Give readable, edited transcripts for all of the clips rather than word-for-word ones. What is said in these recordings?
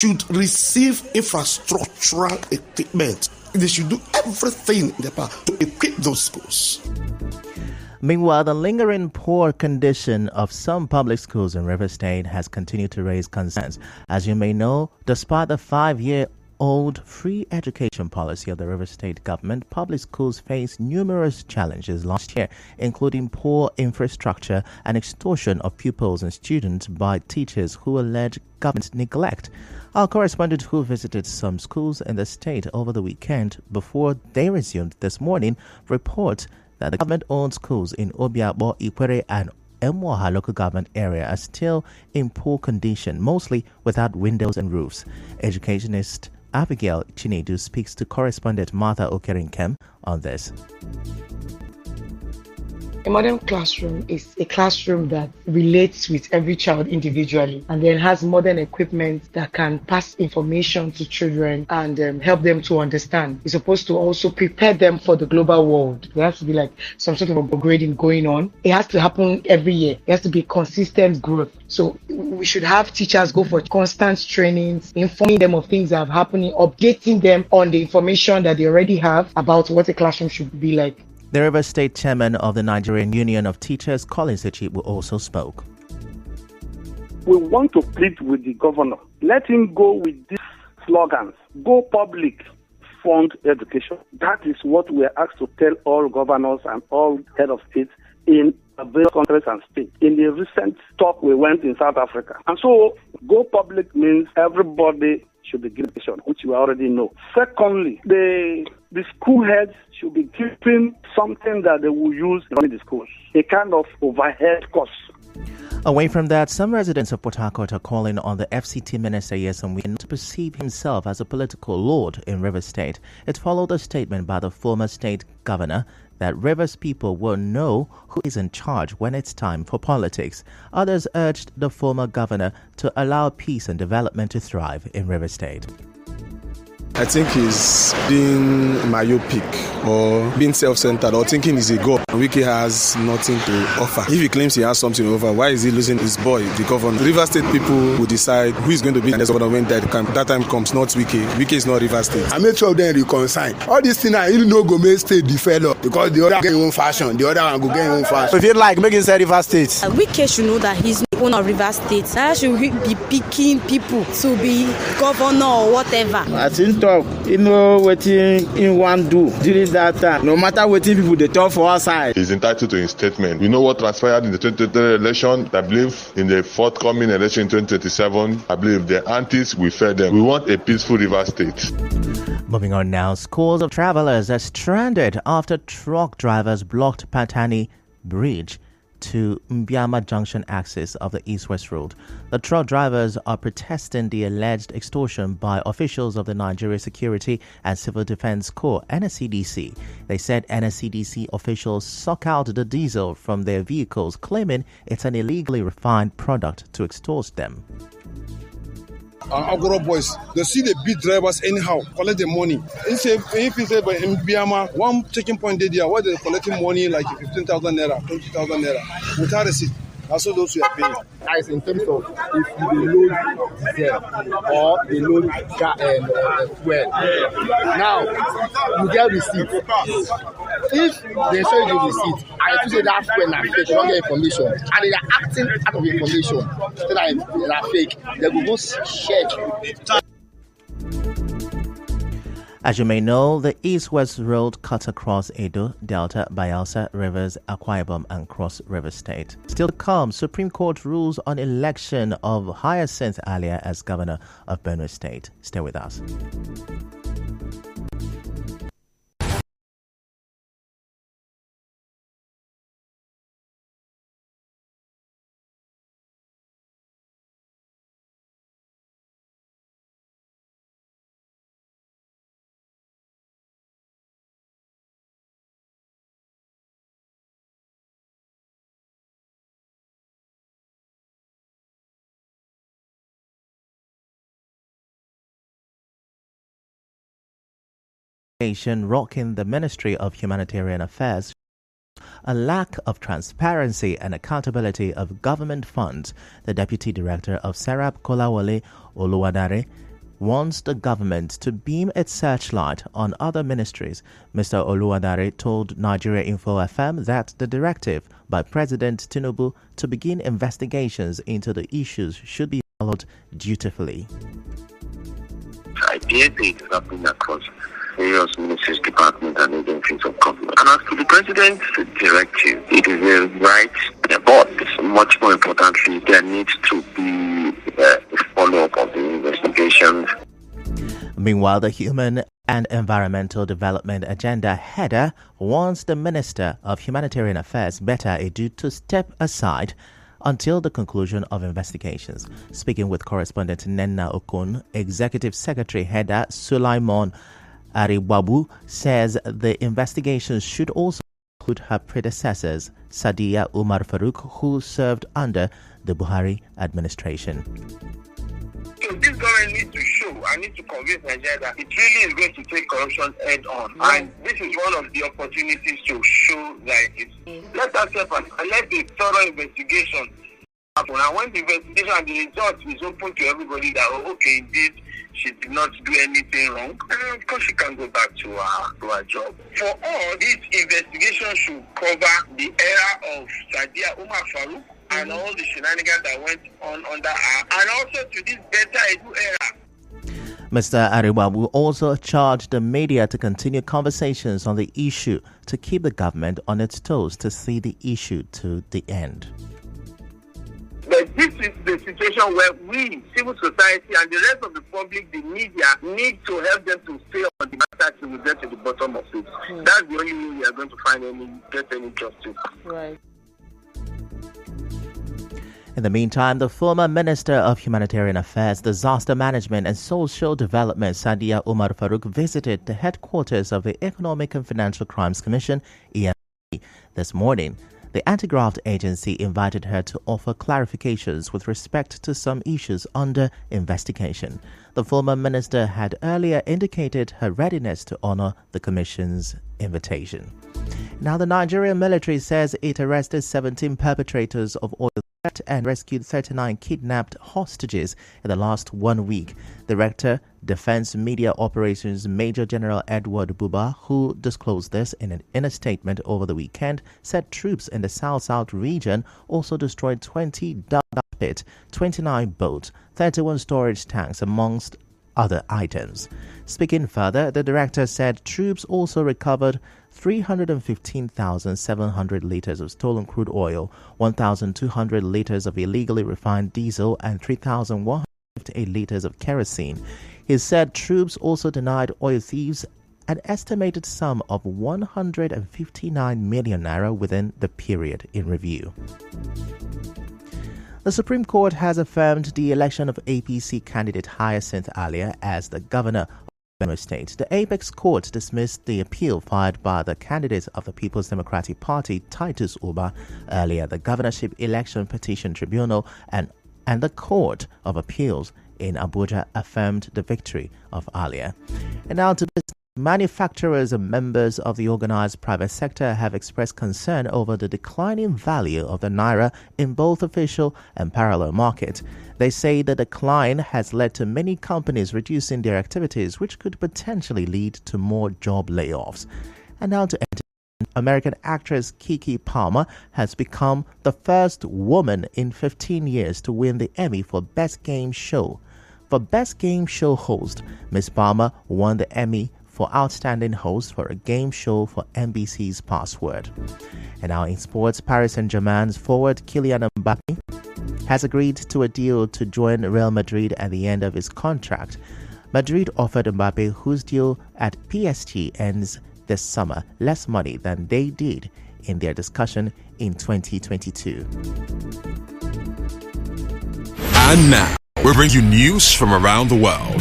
should receive infrastructural equipment. They should do everything in their power to equip those schools. Meanwhile, the lingering poor condition of some public schools in River State has continued to raise concerns. As you may know, despite the 5-year-old free education policy of the River State government, public schools faced numerous challenges last year, including poor infrastructure and extortion of pupils and students by teachers who allege government neglect. Our correspondent who visited some schools in the state over the weekend before they resumed this morning reports that the government-owned schools in Obiabo, Ikwere and Emuaha local government area are still in poor condition, mostly without windows and roofs. Educationist Abigail Chinedu speaks to correspondent Martha Okerinkem on this. A modern classroom is a classroom that relates with every child individually and then has modern equipment that can pass information to children and help them to understand. It's supposed to also prepare them for the global world. There has to be like some sort of upgrading going on. It has to happen every year. It has to be consistent growth. So we should have teachers go for constant trainings, informing them of things that are happening, updating them on the information that they already have about what a classroom should be like. The River State chairman of the Nigerian Union of Teachers, Collins Echibu, also spoke. We want to plead with the governor. Let him go with these slogans. Go public, fund education. That is what we are asked to tell all governors and all head of states in various countries and states. In the recent talk we went in South Africa. And so, go public means everybody should be given education, which we already know. Secondly, the school heads should be given something that they will use in running the schools, a kind of overhead cost. Away from that, some residents of Port Harcourt are calling on the FCT Minister Yeson Win to perceive himself as a political lord in River State. It followed a statement by the former state governor that Rivers people will know who is in charge when it's time for politics. Others urged the former governor to allow peace and development to thrive in River State. I think he's being myopic or being self-centered or thinking he's a god. Wiki has nothing to offer. If he claims he has something to offer, why is he losing his boy, the governor? River State people will decide who is going to be the next governor when that time comes, not Wiki. Wiki is not River State. I make sure them reconcile. All these things I even know go make state develop because the other get his own fashion, the other one go get his own fashion. If you like, make it say River State. Wiki should know that he's the owner of River State. That should be picking people to be governor or whatever. I think talk, what in one do during that time. No matter what people they talk for our side. He's entitled to his statement. We know what transpired in the 2023 election. I believe in the forthcoming election in 2027, I believe the antis will fair them. We want a peaceful River State. Moving on now, scores of travelers are stranded after truck drivers blocked Patani Bridge to Mbiama Junction axis of the East-West Road. The truck drivers are protesting the alleged extortion by officials of the Nigeria Security and Civil Defense Corps, NSCDC. They said NSCDC officials suck out the diesel from their vehicles, claiming it's an illegally refined product to extort them. Agoro boys, they see the beat drivers anyhow, collect the money. If he say by Mbiama, one checking point there, where they're collecting money like 15,000 naira, 20,000 naira, without receipt. That's all those who are paying. Guys, in terms of if you load diesel or they load fuel, now you get receipt. If they show you the receipt, I have to say that fuel are fake, you don't get information, and they are acting out of information, so that they are fake, they will go check. As you may know, the East-West Road cuts across Edo, Delta, Bayelsa, Rivers, Akwa Ibom, and Cross River State. Still to come, Supreme Court rules on election of Hyacinth Alia as governor of Benue State. Stay with us. Rocking the Ministry of Humanitarian Affairs, a lack of transparency and accountability of government funds. The Deputy Director of Serap Kolawole Oluwadare wants the government to beam its searchlight on other ministries. Mr. Oluwadare told Nigeria Info FM that the directive by President Tinubu to begin investigations into the issues should be followed dutifully. I dare say it is happening across various ministries, departments, and agencies of government. And as to the president's directive, it is a right, but much more importantly, there needs to be a follow-up of the investigations. Meanwhile, the Human and Environmental Development Agenda header wants the Minister of Humanitarian Affairs, Betta Edu, to step aside until the conclusion of investigations. Speaking with correspondent Nenna Okun, Executive Secretary header Sulaiman Aribabu says the investigations should also include her predecessors, Sadiya Umar Farouk, who served under the Buhari administration. So this government needs to show, and needs to convince Nigeria that it really is going to take corruption head on. And this is one of the opportunities to show that it is. Let us help us and let the thorough investigation happen. And when the investigation and the result is open to everybody that, oh, okay, indeed, she did not do anything wrong, and of course she can go back to her job. For all, this investigation should cover the era of Sadiya Umar Farouk and all the shenanigans that went on under her, and also to this Betta Edu era. Mr. Aribabu also charged the media to continue conversations on the issue to keep the government on its toes to see the issue to the end. But this is the situation where we, civil society, and the rest of the public, the media, need to help them to stay on the matter till we get to the bottom of it. That's the only way we are going to get any justice. Right. In the meantime, the former Minister of Humanitarian Affairs, Disaster Management and Social Development, Sadiya Umar Farouk, visited the headquarters of the Economic and Financial Crimes Commission, EFCC, this morning. The anti-graft agency invited her to offer clarifications with respect to some issues under investigation. The former minister had earlier indicated her readiness to honor the commission's invitation. Now, the Nigerian military says it arrested 17 perpetrators of oil theft and rescued 39 kidnapped hostages in the last 1 week. Director, Defense Media Operations Major General Edward Buba, who disclosed this in a statement over the weekend, said troops in the South-South region also destroyed 20 dug pits, 29 boats, 31 storage tanks, amongst other items. Speaking further, the director said troops also recovered 315,700 liters of stolen crude oil, 1,200 liters of illegally refined diesel, and 3,158 liters of kerosene. He said troops also denied oil thieves an estimated sum of 159 million naira within the period in review. The Supreme Court has affirmed the election of APC candidate Hyacinth Alia as the governor of Benue State. The Apex Court dismissed the appeal filed by the candidate of the People's Democratic Party, Titus Uba, earlier. The Governorship Election Petition Tribunal and the Court of Appeals in Abuja affirmed the victory of Alia. And now to business. Manufacturers and members of the organized private sector have expressed concern over the declining value of the naira in both official and parallel markets. They say the decline has led to many companies reducing their activities, which could potentially lead to more job layoffs. And now to entertainment. American actress Keke Palmer has become the first woman in 15 years to win the Emmy for Best Game Show. For Best Game Show Host, Ms. Palmer won the Emmy for Outstanding Host for a game show for NBC's Password. And now in sports, Paris Saint-Germain's forward Kylian Mbappe has agreed to a deal to join Real Madrid at the end of his contract. Madrid offered Mbappe, whose deal at PSG ends this summer, less money than they did in their discussion in 2022. And now, we bring you news from around the world.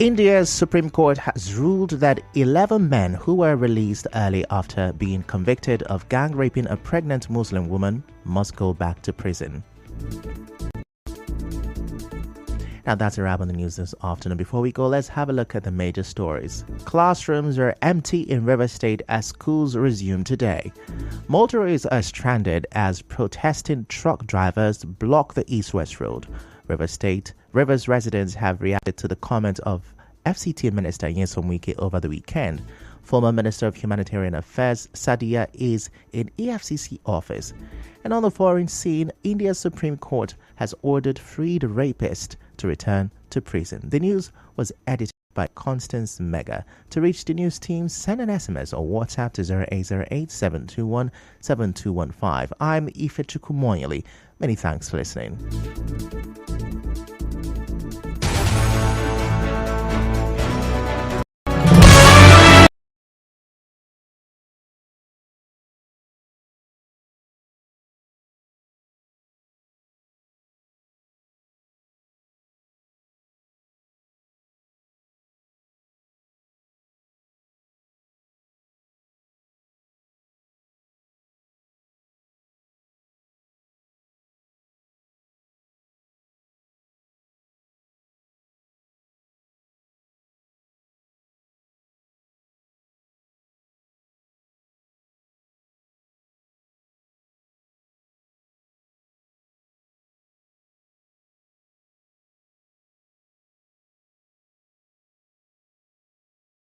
India's Supreme Court has ruled that 11 men who were released early after being convicted of gang raping a pregnant Muslim woman must go back to prison. Now that's a wrap on the news this afternoon. Before we go, let's have a look at the major stories. Classrooms are empty in River State as schools resume today. Motorists are stranded as protesting truck drivers block the east-west road. Rivers residents have reacted to the comment of FCT Minister Nyesom Wike over the weekend. Former Minister of Humanitarian Affairs Sadia is in EFCC office. And on the foreign scene, India's Supreme Court has ordered freed rapists to return to prison. The news was edited by Constance Mega. To reach the news team, send an SMS or WhatsApp to 0808-721-7215. I'm Ife Chukwumoyeli. Many thanks for listening.